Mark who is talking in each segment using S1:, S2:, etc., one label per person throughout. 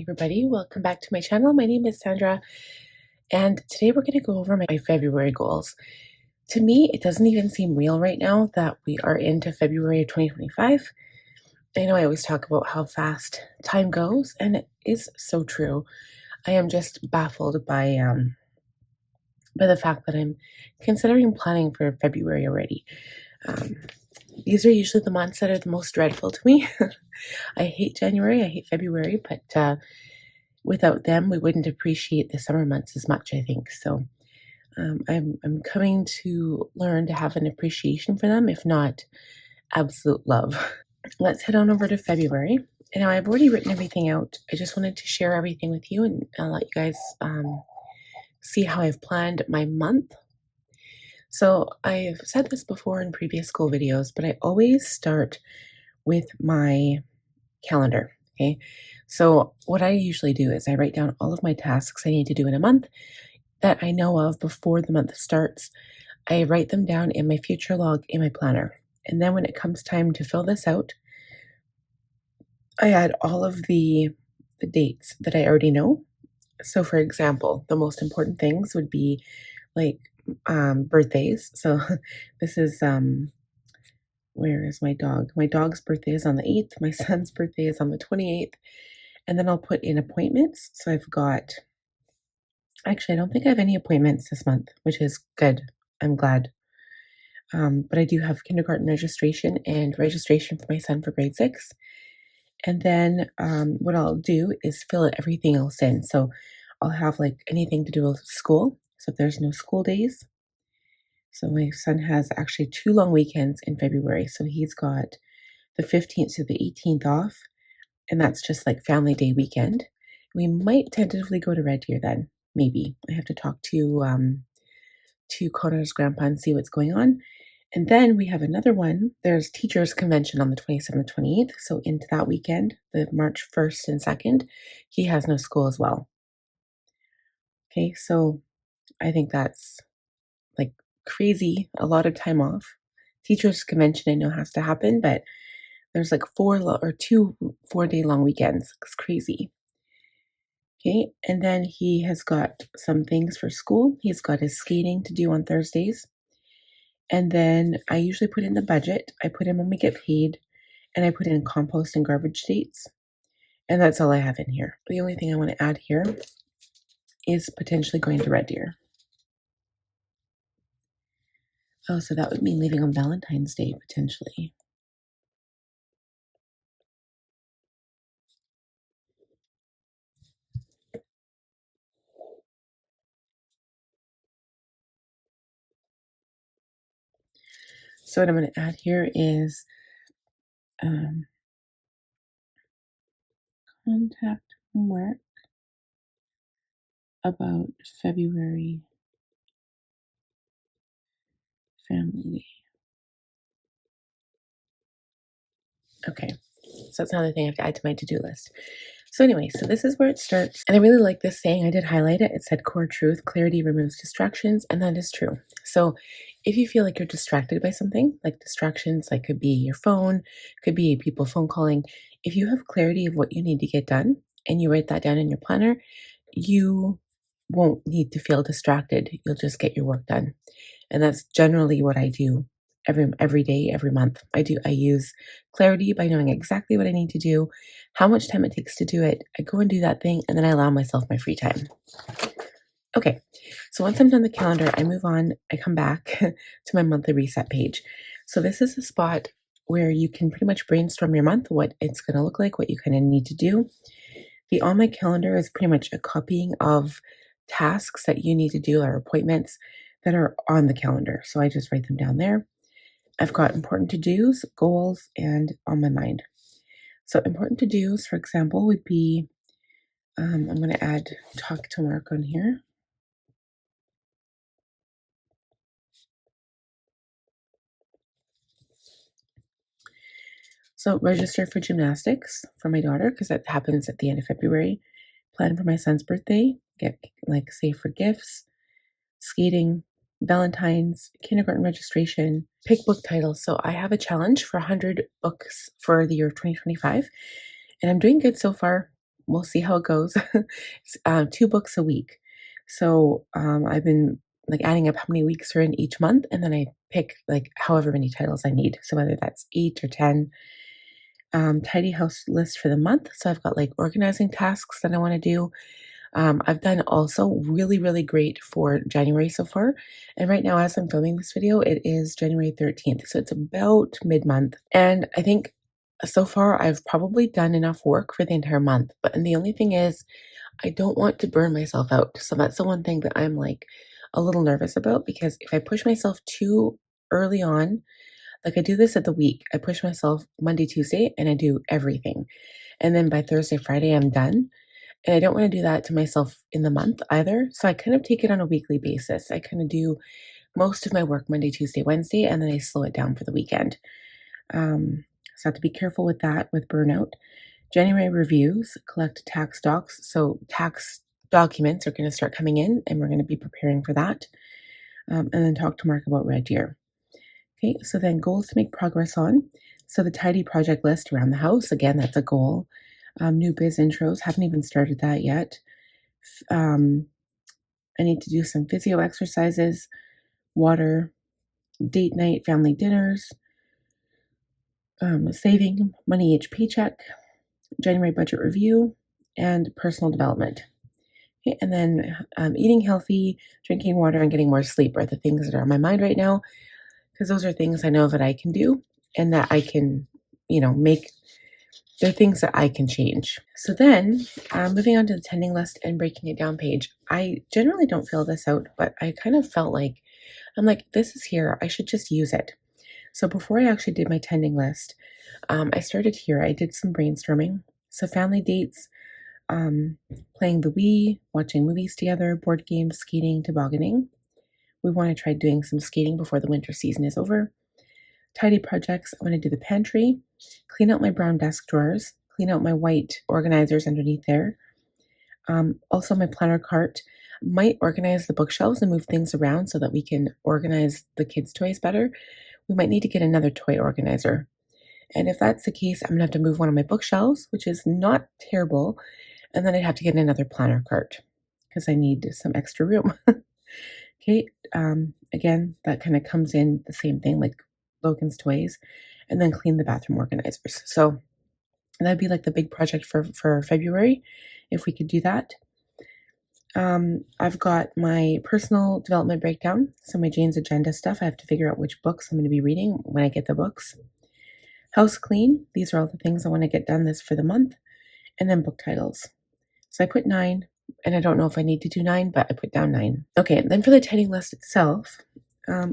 S1: everybody, welcome back to my channel. My name is Sandra, and today we're going to go over my February goals. To me, it doesn't even seem real right now that we are into February of 2025. I know I always talk about how fast time goes, and it is so true. I am just baffled by the fact that I'm considering planning for February already. These are usually the months that are the most dreadful to me. I hate January, I hate February, but without them, we wouldn't appreciate the summer months as much, I think. So I'm coming to learn to have an appreciation for them, if not absolute love. Let's head on over to February. And now I've already written everything out. I just wanted to share everything with you and I'll let you guys see how I've planned my month. So I've said this before in previous school videos, but I always start with my calendar. Okay. So what I usually do is I write down all of my tasks I need to do in a month that I know of before the month starts. I write them down in my future log in my planner. And then when it comes time to fill this out, I add all of the dates that I already know. So for example, the most important things would be like birthdays. So this is where is my dog? My dog's birthday is on the 8th. My son's birthday is on the 28th. And then I'll put in appointments. So I've got, actually, I don't think I have any appointments this month, which is good. I'm glad. But I do have kindergarten registration and registration for my son for grade 6. And then what I'll do is fill everything else in. So I'll have like anything to do with school. So if there's no school days. So my son has actually 2 long weekends in February. So he's got the 15th to the 18th off. And that's just like family day weekend. We might tentatively go to Red Deer then. Maybe. I have to talk to Connor's grandpa and see what's going on. And then we have another one. There's teachers convention on the 27th, 28th. So into that weekend, the March 1st and 2nd, he has no school as well. Okay, so I think that's like crazy, a lot of time off. Teachers convention I know has to happen, but there's like 2 4-day long weekends. It's crazy. Okay, and then he has got some things for school. He's got his skating to do on Thursdays. And then I usually put in the budget. I put in when we get paid, and I put in compost and garbage dates. And that's all I have in here. The only thing I want to add here is potentially going to Red Deer. Oh, so that would mean leaving on Valentine's Day, potentially. So what I'm going to add here is contact from work about February family day. Okay, so that's another thing I have to add to my to-do list. So anyway, so this is where it starts. And I really like this saying. I did highlight it. It said core truth, clarity removes distractions. And that is true. So if you feel like you're distracted by something, like distractions, like could be your phone, could be people phone calling. If you have clarity of what you need to get done and you write that down in your planner, you won't need to feel distracted. You'll just get your work done. And that's generally what I do every day, every month. I use clarity by knowing exactly what I need to do, how much time it takes to do it. I go and do that thing, and then I allow myself my free time. Okay, so once I'm done the calendar, I move on. I come back to my monthly reset page. So this is a spot where you can pretty much brainstorm your month, what it's going to look like, what you kind of need to do. The on my calendar is pretty much a copying of tasks that you need to do or appointments that are on the calendar. So I just write them down there. I've got important to-dos, goals, and on my mind. So important to-dos, for example, would be, I'm going to add talk to Mark on here. So register for gymnastics for my daughter, because that happens at the end of February. Plan for my son's birthday, get like save for gifts, skating, Valentine's, kindergarten registration, pick book titles. So I have a challenge for 100 books for the year 2025, and I'm doing good so far. we'll see how it goes. It's 2 books a week. So I've been like adding up how many weeks are in each month, and then I pick like however many titles I need. So whether that's 8 or 10. Tidy house list for the month. So I've got like organizing tasks that I want to do. I've done also really, really great for January so far. And right now, as I'm filming this video, it is January 13th. So it's about mid-month. And I think so far I've probably done enough work for the entire month. And the only thing is, I don't want to burn myself out. So that's the one thing that I'm like a little nervous about, because if I push myself too early on, like I do this at the week, I push myself Monday, Tuesday, and I do everything. And then by Thursday, Friday, I'm done. And I don't want to do that to myself in the month either. So I kind of take it on a weekly basis. I kind of do most of my work Monday, Tuesday, Wednesday, and then I slow it down for the weekend. So I have to be careful with that, with burnout. January reviews, collect tax docs. So tax documents are going to start coming in, and we're going to be preparing for that. And then talk to Mark about Red Deer. Okay, so then goals to make progress on. So the tidy project list around the house, again, that's a goal. New biz intros, haven't even started that yet. I need to do some physio exercises, water, date night, family dinners, saving money each paycheck, January budget review, and personal development. Okay, and then eating healthy, drinking water, and getting more sleep are the things that are on my mind right now, because those are things I know that I can do and that I can, make. They're things that I can change. So then, moving on to the tending list and breaking it down page. I generally don't fill this out, but I kind of felt like, I'm like, this is here. I should just use it. So before I actually did my tending list, I started here. I did some brainstorming. So family dates, playing the Wii, watching movies together, board games, skating, tobogganing. We want to try doing some skating before the winter season is over. Tidy projects, I want to do the pantry, clean out my brown desk drawers, clean out my white organizers underneath there. Also my planner cart, might organize the bookshelves and move things around so that we can organize the kids' toys better. We might need to get another toy organizer. And if that's the case, I'm going to have to move one of my bookshelves, which is not terrible. And then I'd have to get another planner cart because I need some extra room. Okay, again, that kind of comes in the same thing like Logan's toys, and then clean the bathroom organizers. So that'd be like the big project for February, if we could do that. I've got my personal development breakdown, so my Jane's Agenda stuff. I have to figure out which books I'm going to be reading when I get the books. House clean, these are all the things I want to get done this for the month. And then book titles. So I put 9, and I don't know if I need to do 9, but I put down 9. Okay, then for the tending list itself,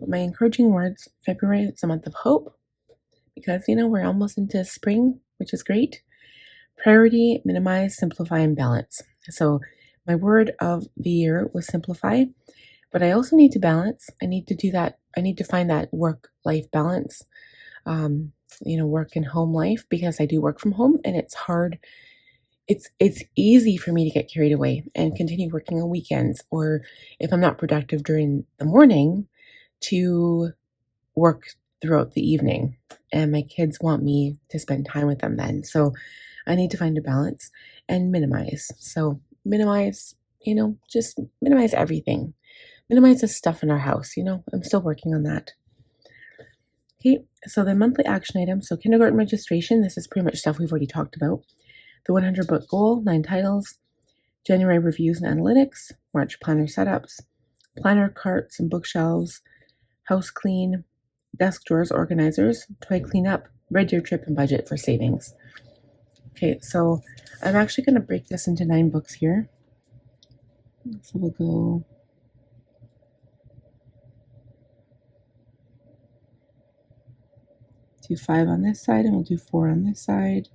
S1: my encouraging words, February is a month of hope, because, we're almost into spring, which is great. Priority, minimize, simplify, and balance. So my word of the year was simplify, but I also need to balance. I need to do that. I need to find that work-life balance, work and home life, because I do work from home and it's hard. It's easy for me to get carried away and continue working on weekends, or if I'm not productive during the morning, to work throughout the evening. And my kids want me to spend time with them then. So I need to find a balance and minimize. So minimize, just minimize everything. Minimize the stuff in our house, I'm still working on that. Okay, so the monthly action items. So kindergarten registration, this is pretty much stuff we've already talked about. The 100 book goal, 9 titles, January reviews and analytics, March planner setups, planner carts and bookshelves, house clean, desk drawers organizers, toy cleanup, Red Deer trip, and budget for savings. Okay, so I'm actually going to break this into 9 books here. So we'll go do 5 on this side, and we'll do 4 on this side.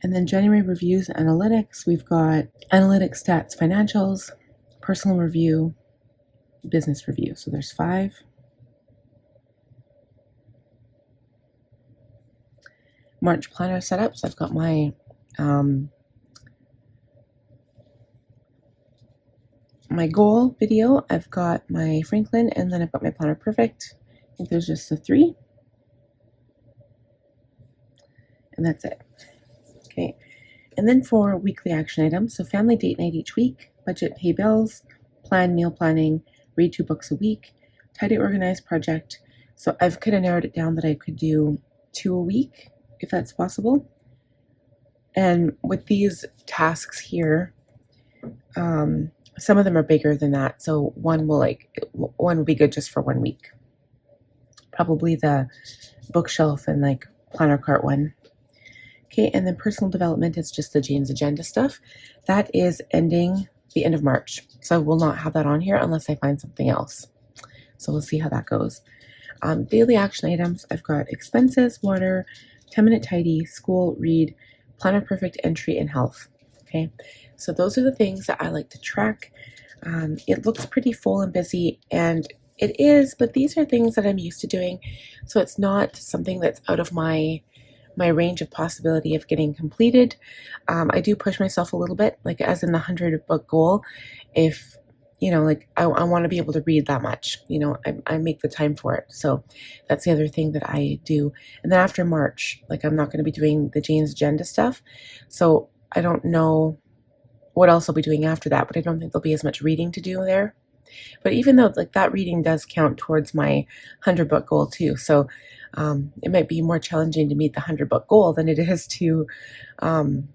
S1: And then January reviews, analytics, we've got analytics, stats, financials, personal review, business review. So there's 5. March planner setups, I've got my my goal video, I've got my Franklin, and then I've got my planner perfect. I think there's just the 3. And that's it. Okay. And then for weekly action items, so family date night each week, budget pay bills, plan meal planning, read 2 books a week, tidy organized project. So I've kind of narrowed it down that I could do 2 a week if that's possible. And with these tasks here, some of them are bigger than that. So one will be good just for 1 week. Probably the bookshelf and like planner cart one. Okay, and then personal development is just the Jane's Agenda stuff. That is ending the end of March. So I will not have that on here unless I find something else. So we'll see how that goes. Daily action items, I've got expenses, water, 10-minute tidy, school, read, planner perfect entry, and health. Okay, so those are the things that I like to track. It looks pretty full and busy, and it is, but these are things that I'm used to doing. So it's not something that's out of my range of possibility of getting completed. I do push myself a little bit, like as in the 100-book goal. If, like I want to be able to read that much, I make the time for it. So that's the other thing that I do. And then after March, like I'm not going to be doing the Jane's Agenda stuff. So I don't know what else I'll be doing after that, but I don't think there'll be as much reading to do there. But even though like that reading does count towards my 100-book goal too, so it might be more challenging to meet the 100-book goal than it is to than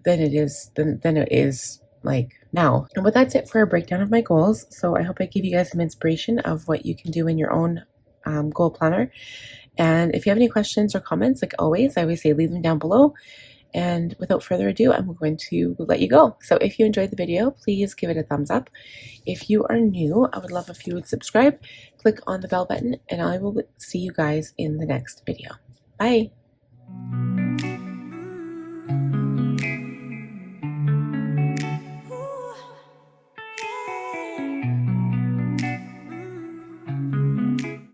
S1: it is like now. But that's it for a breakdown of my goals. So I hope I give you guys some inspiration of what you can do in your own goal planner. And if you have any questions or comments, like always, I always say leave them down below. And without further ado, I'm going to let you go. So if you enjoyed the video, please give it a thumbs up. If you are new, I would love if you would subscribe, click on the bell button, and I will see you guys in the next video. Bye.